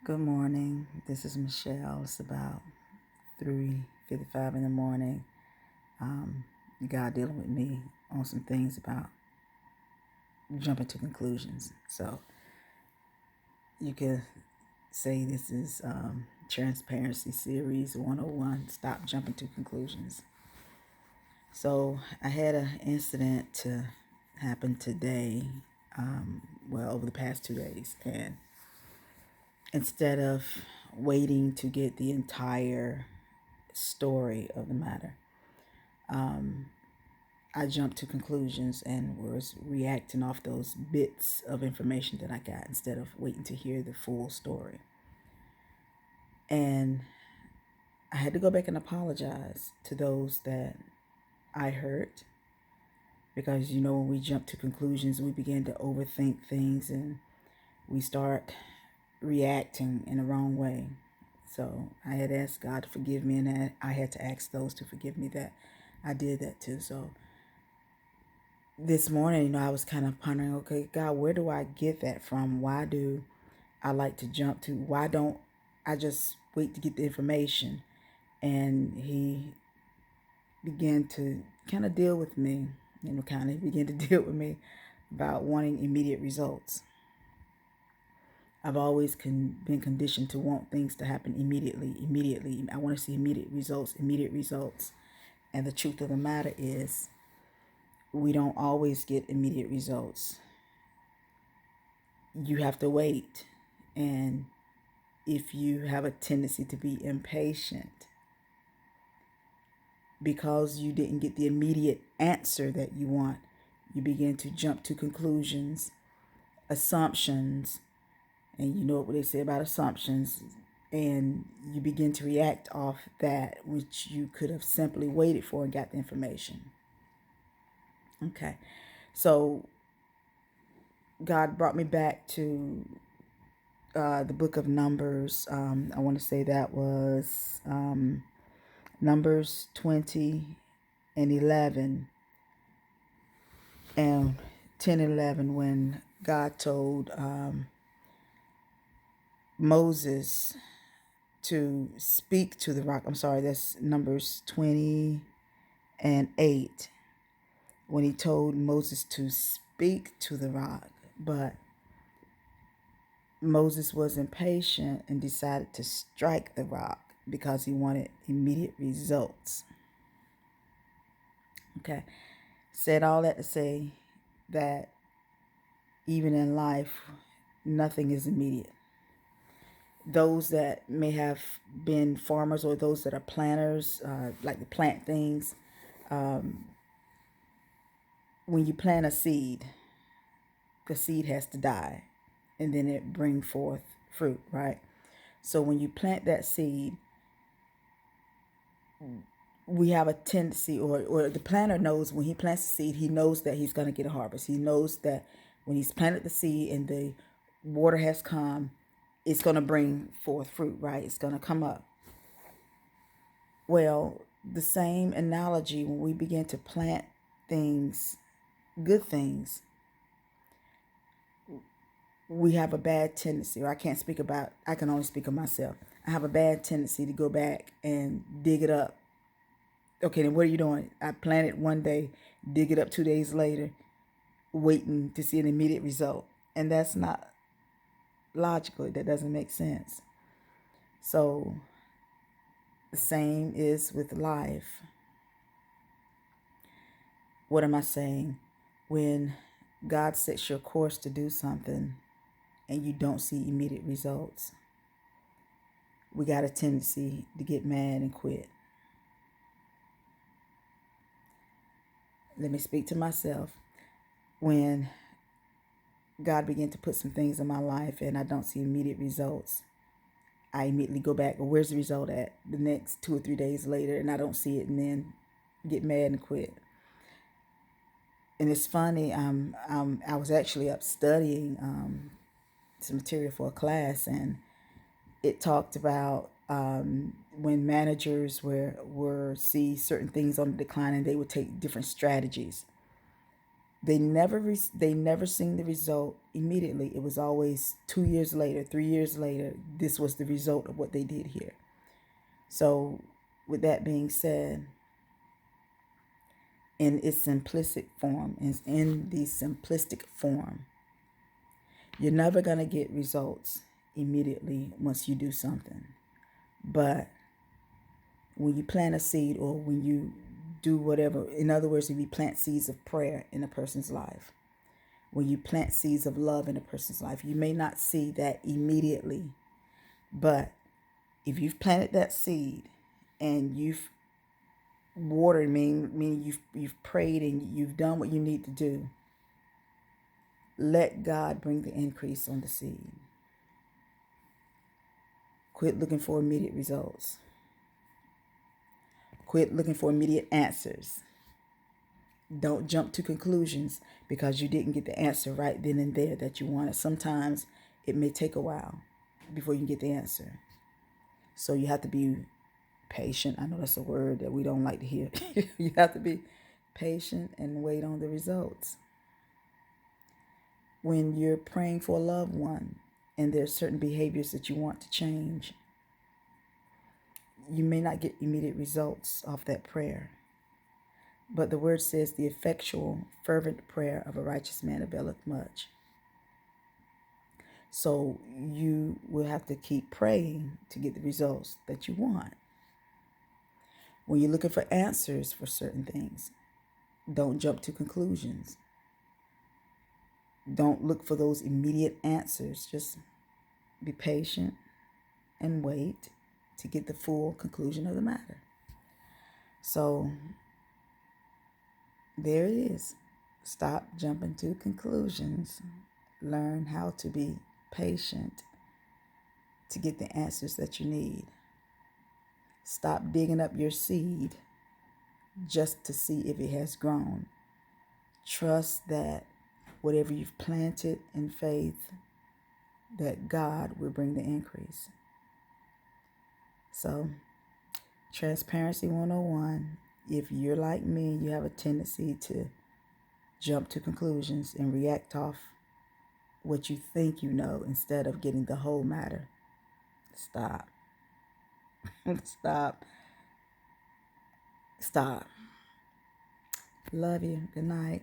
Good morning. This is Michelle. It's about 3:55 in the morning. Um, God dealing with me on some things about jumping to conclusions. So you could say this is Transparency Series 101. Stop jumping to conclusions. So I had an incident to happen today. Over the past 2 days, and instead of waiting to get the entire story of the matter, I jumped to conclusions and was reacting off those bits of information that I got instead of waiting to hear the full story. And I had to go back and apologize to those that I hurt, because when we jump to conclusions, we begin to overthink things and we start reacting in the wrong way. So I had asked God to forgive me, and I had to ask those to forgive me that I did that too. So this morning, I was kind of pondering, okay, God, where do I get that from? Why do I like to jump to? Why don't I just wait to get the information? And he began to kind of deal with me, he began to deal with me about wanting immediate results. I've always been conditioned to want things to happen immediately. I want to see immediate results. And the truth of the matter is, we don't always get immediate results. You have to wait. And if you have a tendency to be impatient because you didn't get the immediate answer that you want, you begin to jump to conclusions, assumptions, and you know what they say about assumptions, and you begin to react off that which you could have simply waited for and got the information. Okay, so God brought me back to the book of Numbers. I want to say that was Numbers 20 and 11 and 10 and 11, when God told Moses to speak to the rock. I'm sorry, that's Numbers 20 and 8, when he told Moses to speak to the rock. But Moses was impatient and decided to strike the rock because he wanted immediate results. Okay. Said all that to say that even in life, nothing is immediate. Those that may have been farmers or those that are planters, like to plant things, when you plant a seed, the seed has to die and then it bring forth fruit, right? So when you plant that seed, we have a tendency, or the planter knows when he plants the seed, he knows that he's going to get a harvest. He knows that when he's planted the seed and the water has come, it's going to bring forth fruit, right? It's going to come up. Well, the same analogy, when we begin to plant things, good things, we have a bad tendency, or I can only speak of myself. I have a bad tendency to go back and dig it up. Okay, then what are you doing? I planted one day, dig it up 2 days later, waiting to see an immediate result. And that's not logical. That doesn't make sense. So the same is with life. What am I saying? When God sets your course to do something and you don't see immediate results, we got a tendency to get mad and quit. Let me speak to myself. When God began to put some things in my life and I don't see immediate results, I immediately go back, well, where's the result at? The next 2 or 3 days later, and I don't see it, and then get mad and quit. And it's funny, I was actually up studying some material for a class, and it talked about when managers were see certain things on the decline, and they would take different strategies. they never seen the result immediately. It was always 2 years later, 3 years later. This was the result of what they did here. So, with that being said, in its simplistic form, in the simplistic form, you're never gonna get results immediately once you do something. But when you plant a seed, or when you do whatever, in other words, if you plant seeds of prayer in a person's life, when you plant seeds of love in a person's life, you may not see that immediately, but if you've planted that seed and you've watered, meaning you've prayed and you've done what you need to do, let God bring the increase on the seed. Quit looking for immediate results. Quit looking for immediate answers. Don't jump to conclusions because you didn't get the answer right then and there that you wanted. Sometimes it may take a while before you can get the answer. So you have to be patient. I know that's a word that we don't like to hear. You have to be patient and wait on the results. When you're praying for a loved one and there's certain behaviors that you want to change, you may not get immediate results off that prayer. But the word says the effectual, fervent prayer of a righteous man availeth much. So you will have to keep praying to get the results that you want. When you're looking for answers for certain things, don't jump to conclusions. Don't look for those immediate answers. Just be patient and wait to get the full conclusion of the matter. So there it is. Stop jumping to conclusions. Learn how to be patient to get the answers that you need. Stop digging up your seed just to see if it has grown. Trust that whatever you've planted in faith, that God will bring the increase. So, Transparency 101. If you're like me, you have a tendency to jump to conclusions and react off what you think you know instead of getting the whole matter. Stop. Stop. Stop. Love you. Good night.